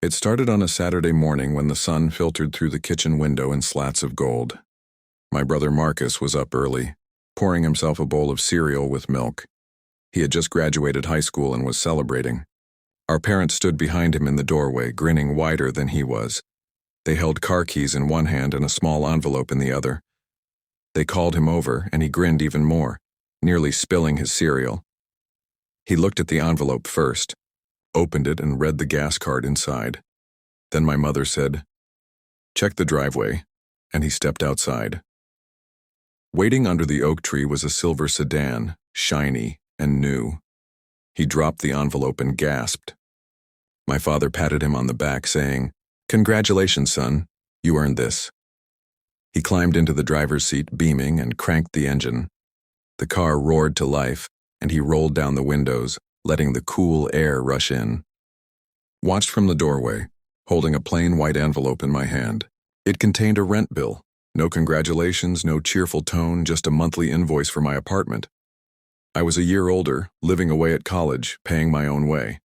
It started on a Saturday morning when the sun filtered through the kitchen window in slats of gold. My brother Marcus was up early, pouring himself a bowl of cereal with milk. He had just graduated high school and was celebrating. Our parents stood behind him in the doorway, grinning wider than he was. They held car keys in one hand and a small envelope in the other. They called him over, and he grinned even more, nearly spilling his cereal. He looked at the envelope first, opened it, and read the gas card inside. Then my mother said, "Check the driveway," and he stepped outside. Waiting under the oak tree was a silver sedan, shiny and new. He dropped the envelope and gasped. My father patted him on the back, saying, "Congratulations, son. You earned this." He climbed into the driver's seat, beaming, and cranked the engine. The car roared to life, and he rolled down the windows, letting the cool air rush in. Watched from the doorway, holding a plain white envelope in my hand. It contained a rent bill. No congratulations, no cheerful tone, just a monthly invoice for my apartment. I was a year older, living away at college, paying my own way.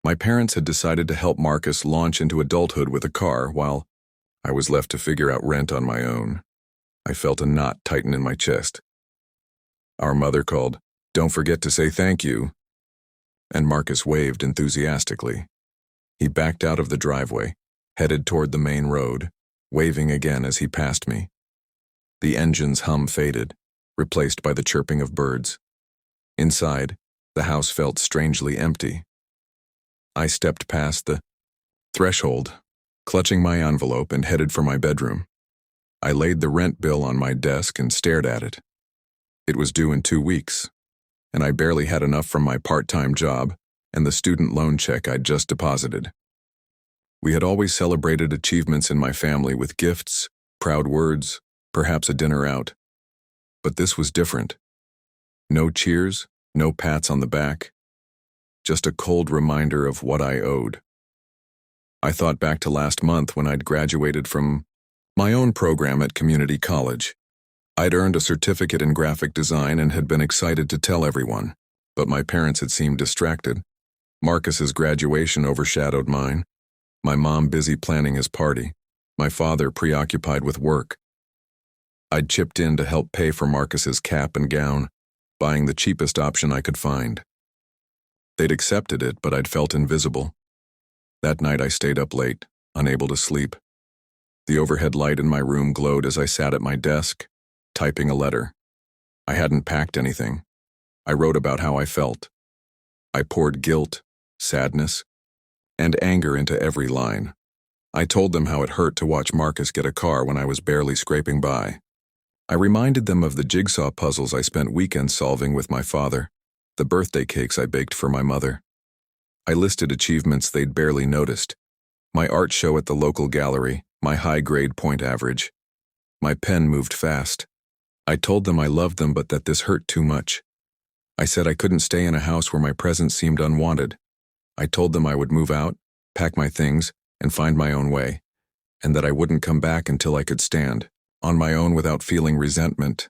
My parents had decided to help Marcus launch into adulthood with a car, while I was left to figure out rent on my own. I felt a knot tighten in my chest. Our mother called, "Don't forget to say thank you," and Marcus waved enthusiastically. He backed out of the driveway, headed toward the main road, waving again as he passed me. The engine's hum faded, replaced by the chirping of birds. Inside, the house felt strangely empty. I stepped past the threshold, clutching my envelope, and headed for my bedroom. I laid the rent bill on my desk and stared at it. It was due in 2 weeks, and I barely had enough from my part-time job and the student loan check I'd just deposited. We had always celebrated achievements in my family with gifts, proud words, perhaps a dinner out. But this was different. No cheers, no pats on the back, just a cold reminder of what I owed. I thought back to last month when I'd graduated from my own program at community college. I'd earned a certificate in graphic design and had been excited to tell everyone, but my parents had seemed distracted. Marcus's graduation overshadowed mine, my mom busy planning his party, my father preoccupied with work. I'd chipped in to help pay for Marcus's cap and gown, buying the cheapest option I could find. They'd accepted it, but I'd felt invisible. That night I stayed up late, unable to sleep. The overhead light in my room glowed as I sat at my desk, typing a letter. I hadn't packed anything. I wrote about how I felt. I poured guilt, sadness, and anger into every line. I told them how it hurt to watch Marcus get a car when I was barely scraping by. I reminded them of the jigsaw puzzles I spent weekends solving with my father, the birthday cakes I baked for my mother. I listed achievements they'd barely noticed. My art show at the local gallery, my high-grade point average. My pen moved fast. I told them I loved them but that this hurt too much. I said I couldn't stay in a house where my presence seemed unwanted. I told them I would move out, pack my things, and find my own way, and that I wouldn't come back until I could stand on my own without feeling resentment.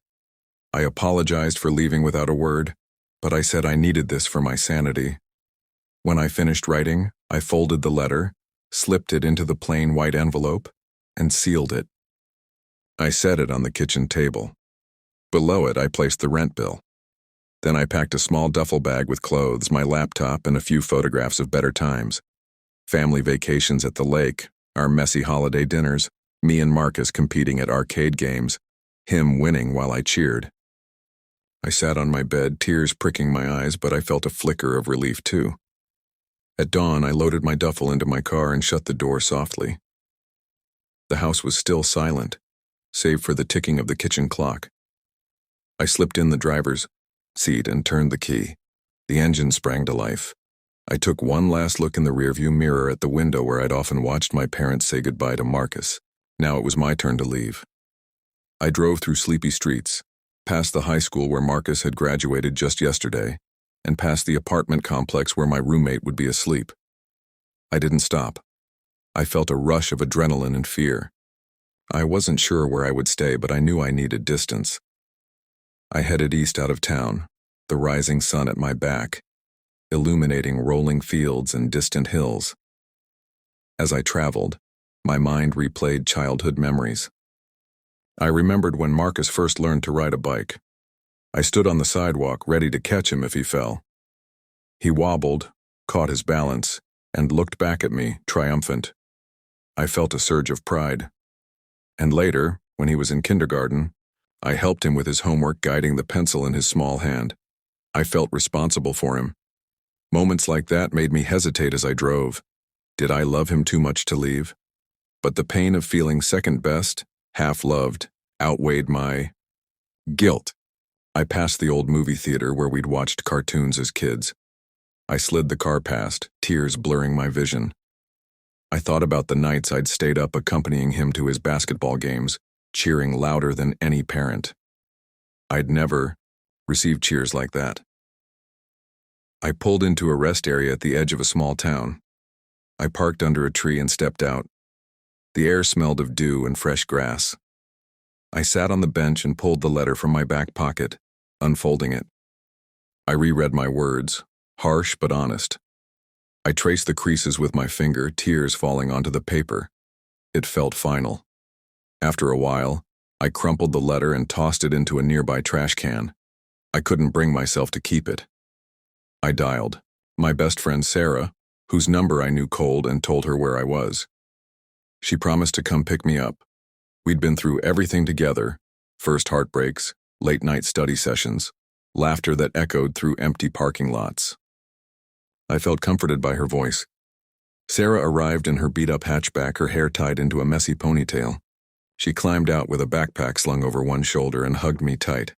I apologized for leaving without a word, but I said I needed this for my sanity. When I finished writing, I folded the letter, slipped it into the plain white envelope, and sealed it. I set it on the kitchen table. Below it, I placed the rent bill. Then I packed a small duffel bag with clothes, my laptop, and a few photographs of better times. Family vacations at the lake, our messy holiday dinners, me and Marcus competing at arcade games, him winning while I cheered. I sat on my bed, tears pricking my eyes, but I felt a flicker of relief too. At dawn, I loaded my duffel into my car and shut the door softly. The house was still silent, save for the ticking of the kitchen clock. I slipped in the driver's seat and turned the key. The engine sprang to life. I took one last look in the rearview mirror at the window where I'd often watched my parents say goodbye to Marcus. Now it was my turn to leave. I drove through sleepy streets, past the high school where Marcus had graduated just yesterday, and past the apartment complex where my roommate would be asleep. I didn't stop. I felt a rush of adrenaline and fear. I wasn't sure where I would stay, but I knew I needed distance. I headed east out of town, the rising sun at my back, illuminating rolling fields and distant hills. As I traveled, my mind replayed childhood memories. I remembered when Marcus first learned to ride a bike. I stood on the sidewalk ready to catch him if he fell. He wobbled, caught his balance, and looked back at me, triumphant. I felt a surge of pride. And later, when he was in kindergarten, I helped him with his homework, guiding the pencil in his small hand. I felt responsible for him. Moments like that made me hesitate as I drove. Did I love him too much to leave? But the pain of feeling second best, half-loved, outweighed my guilt. I passed the old movie theater where we'd watched cartoons as kids. I slid the car past, tears blurring my vision. I thought about the nights I'd stayed up accompanying him to his basketball games, cheering louder than any parent. I'd never received cheers like that. I pulled into a rest area at the edge of a small town. I parked under a tree and stepped out. The air smelled of dew and fresh grass. I sat on the bench and pulled the letter from my back pocket, unfolding it. I reread my words, harsh but honest. I traced the creases with my finger, tears falling onto the paper. It felt final. After a while, I crumpled the letter and tossed it into a nearby trash can. I couldn't bring myself to keep it. I dialed my best friend Sarah, whose number I knew cold, and told her where I was. She promised to come pick me up. We'd been through everything together, first heartbreaks, late-night study sessions, laughter that echoed through empty parking lots. I felt comforted by her voice. Sarah arrived in her beat-up hatchback, her hair tied into a messy ponytail. She climbed out with a backpack slung over one shoulder and hugged me tight.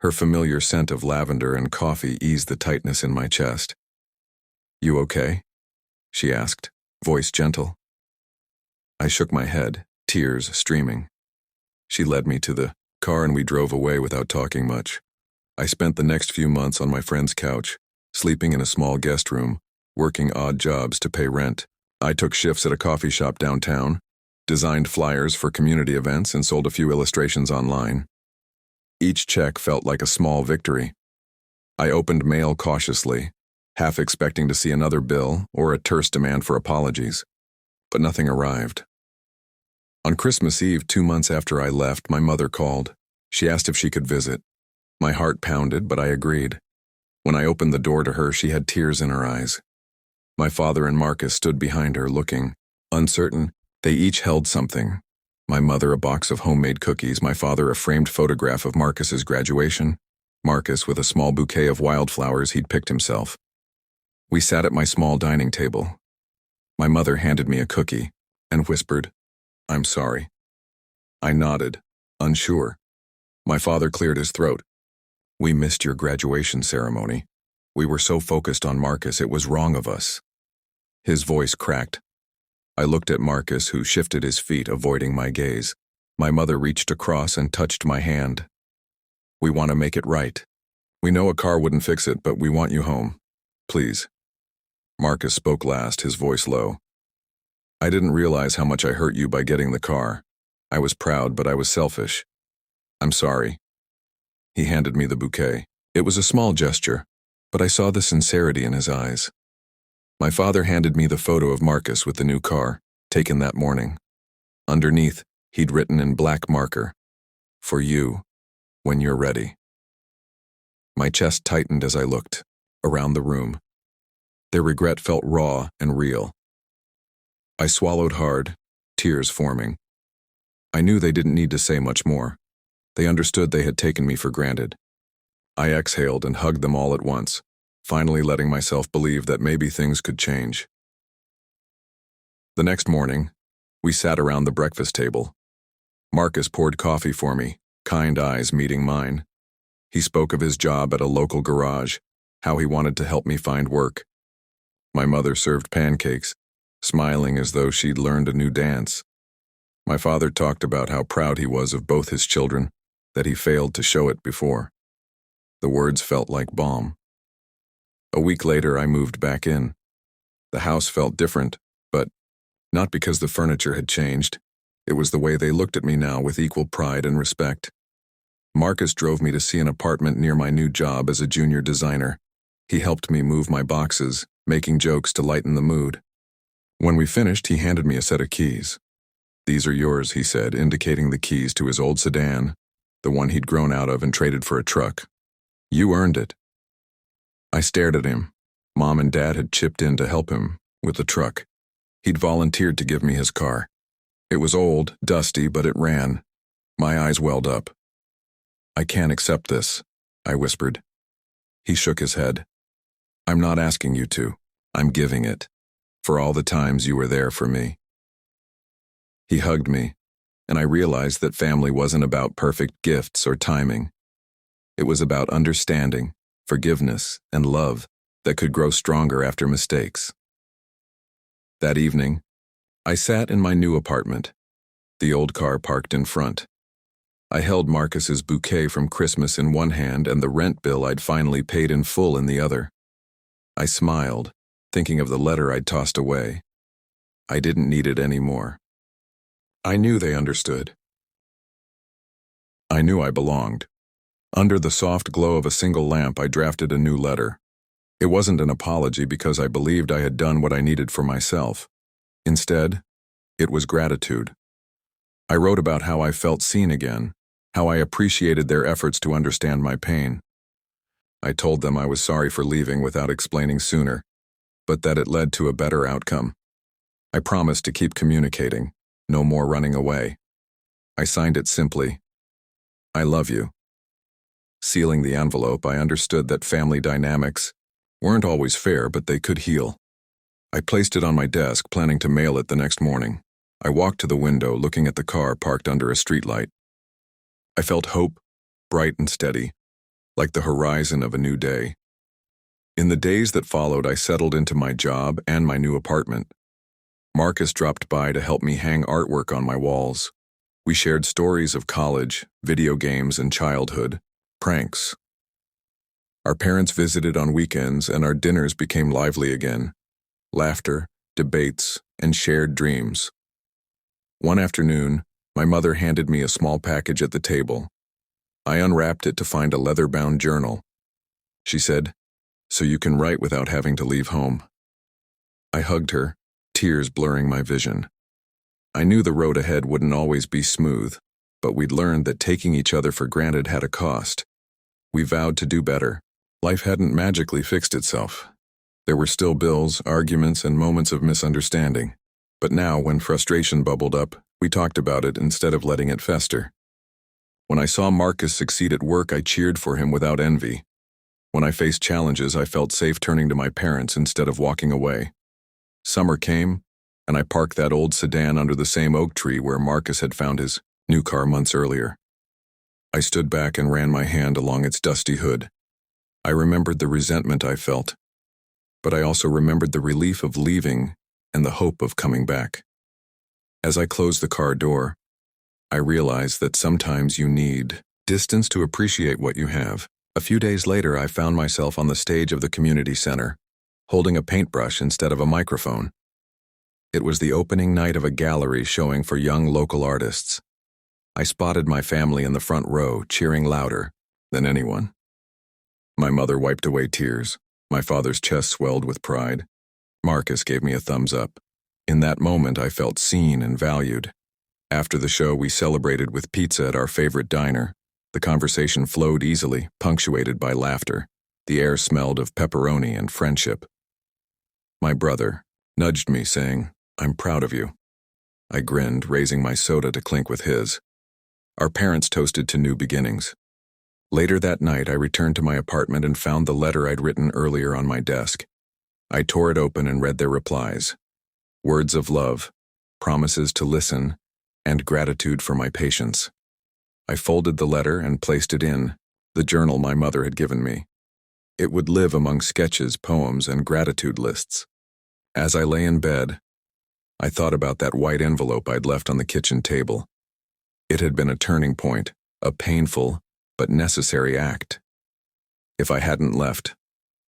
Her familiar scent of lavender and coffee eased the tightness in my chest. "You okay?" she asked, voice gentle. I shook my head, tears streaming. She led me to the car and we drove away without talking much. I spent the next few months on my friend's couch, sleeping in a small guest room, working odd jobs to pay rent. I took shifts at a coffee shop downtown, designed flyers for community events, and sold a few illustrations online. Each check felt like a small victory. I opened mail cautiously, half expecting to see another bill or a terse demand for apologies. But nothing arrived. On Christmas Eve, 2 months after I left, my mother called. She asked if she could visit. My heart pounded, but I agreed. When I opened the door to her, she had tears in her eyes. My father and Marcus stood behind her, looking uncertain. They each held something. My mother a box of homemade cookies, my father a framed photograph of Marcus's graduation, Marcus with a small bouquet of wildflowers he'd picked himself. We sat at my small dining table. My mother handed me a cookie and whispered, "I'm sorry." I nodded, unsure. My father cleared his throat. "We missed your graduation ceremony. We were so focused on Marcus, it was wrong of us." His voice cracked. I looked at Marcus, who shifted his feet, avoiding my gaze. My mother reached across and touched my hand. "We want to make it right. We know a car wouldn't fix it, but we want you home. Please." Marcus spoke last, his voice low. "I didn't realize how much I hurt you by getting the car. I was proud, but I was selfish. I'm sorry." He handed me the bouquet. It was a small gesture, but I saw the sincerity in his eyes. My father handed me the photo of Marcus with the new car, taken that morning. Underneath, he'd written in black marker, "For you, when you're ready." My chest tightened as I looked around the room. Their regret felt raw and real. I swallowed hard, tears forming. I knew they didn't need to say much more. They understood they had taken me for granted. I exhaled and hugged them all at once, finally letting myself believe that maybe things could change. The next morning, we sat around the breakfast table. Marcus poured coffee for me, kind eyes meeting mine. He spoke of his job at a local garage, how he wanted to help me find work. My mother served pancakes, smiling as though she'd learned a new dance. My father talked about how proud he was of both his children, that he failed to show it before. The words felt like balm. A week later, I moved back in. The house felt different, but not because the furniture had changed. It was the way they looked at me now, with equal pride and respect. Marcus drove me to see an apartment near my new job as a junior designer. He helped me move my boxes, making jokes to lighten the mood. When we finished, he handed me a set of keys. "These are yours," he said, indicating the keys to his old sedan, the one he'd grown out of and traded for a truck. "You earned it." I stared at him. Mom and Dad had chipped in to help him with the truck. He'd volunteered to give me his car. It was old, dusty, but it ran. My eyes welled up. "I can't accept this," I whispered. He shook his head. "I'm not asking you to. I'm giving it. For all the times you were there for me." He hugged me, and I realized that family wasn't about perfect gifts or timing. It was about understanding, forgiveness, and love that could grow stronger after mistakes. That evening, I sat in my new apartment, the old car parked in front. I held Marcus's bouquet from Christmas in one hand and the rent bill I'd finally paid in full in the other. I smiled, thinking of the letter I'd tossed away. I didn't need it anymore. I knew they understood. I knew I belonged. Under the soft glow of a single lamp, I drafted a new letter. It wasn't an apology because I believed I had done what I needed for myself. Instead, it was gratitude. I wrote about how I felt seen again, how I appreciated their efforts to understand my pain. I told them I was sorry for leaving without explaining sooner, but that it led to a better outcome. I promised to keep communicating, no more running away. I signed it simply, "I love you." Sealing the envelope, I understood that family dynamics weren't always fair, but they could heal. I placed it on my desk, planning to mail it the next morning. I walked to the window, looking at the car parked under a streetlight. I felt hope, bright and steady, like the horizon of a new day. In the days that followed, I settled into my job and my new apartment. Marcus dropped by to help me hang artwork on my walls. We shared stories of college, video games, and childhood, pranks. Our parents visited on weekends, and our dinners became lively again. Laughter, debates, and shared dreams. One afternoon, my mother handed me a small package at the table. I unwrapped it to find a leather-bound journal. She said, "So you can write without having to leave home." I hugged her, tears blurring my vision. I knew the road ahead wouldn't always be smooth, but we'd learned that taking each other for granted had a cost. We vowed to do better. Life hadn't magically fixed itself. There were still bills, arguments, and moments of misunderstanding. But now, when frustration bubbled up, we talked about it instead of letting it fester. When I saw Marcus succeed at work, I cheered for him without envy. When I faced challenges, I felt safe turning to my parents instead of walking away. Summer came, and I parked that old sedan under the same oak tree where Marcus had found his new car months earlier. I stood back and ran my hand along its dusty hood. I remembered the resentment I felt, but I also remembered the relief of leaving and the hope of coming back. As I closed the car door, I realized that sometimes you need distance to appreciate what you have. A few days later, I found myself on the stage of the community center, holding a paintbrush instead of a microphone. It was the opening night of a gallery showing for young local artists. I spotted my family in the front row, cheering louder than anyone. My mother wiped away tears. My father's chest swelled with pride. Marcus gave me a thumbs up. In that moment, I felt seen and valued. After the show, we celebrated with pizza at our favorite diner. The conversation flowed easily, punctuated by laughter. The air smelled of pepperoni and friendship. My brother nudged me, saying, "I'm proud of you." I grinned, raising my soda to clink with his. Our parents toasted to new beginnings. Later that night, I returned to my apartment and found the letter I'd written earlier on my desk. I tore it open and read their replies. Words of love, promises to listen, and gratitude for my patience. I folded the letter and placed it in the journal my mother had given me. It would live among sketches, poems, and gratitude lists. As I lay in bed, I thought about that white envelope I'd left on the kitchen table. It had been a turning point, a painful but necessary act. If I hadn't left,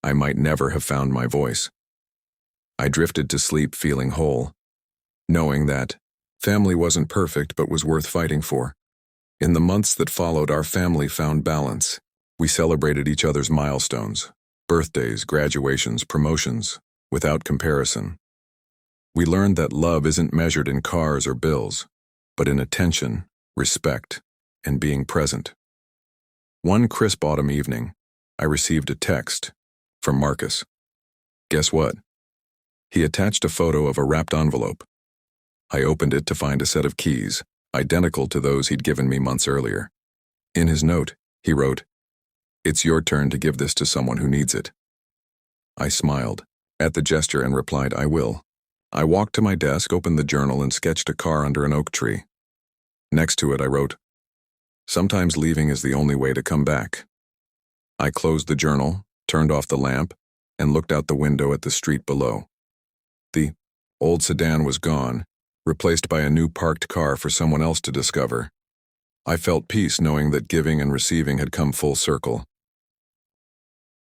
I might never have found my voice. I drifted to sleep feeling whole, knowing that family wasn't perfect but was worth fighting for. In the months that followed, our family found balance. We celebrated each other's milestones, birthdays, graduations, promotions, without comparison. We learned that love isn't measured in cars or bills, but in attention, respect, and being present. One crisp autumn evening, I received a text from Marcus. Guess what? He attached a photo of a wrapped envelope. I opened it to find a set of keys, identical to those he'd given me months earlier. In his note, he wrote, "It's your turn to give this to someone who needs it." I smiled at the gesture and replied, "I will." I walked to my desk, opened the journal, and sketched a car under an oak tree. Next to it, I wrote, "Sometimes leaving is the only way to come back." I closed the journal, turned off the lamp, and looked out the window at the street below. The old sedan was gone, replaced by a new parked car for someone else to discover. I felt peace knowing that giving and receiving had come full circle.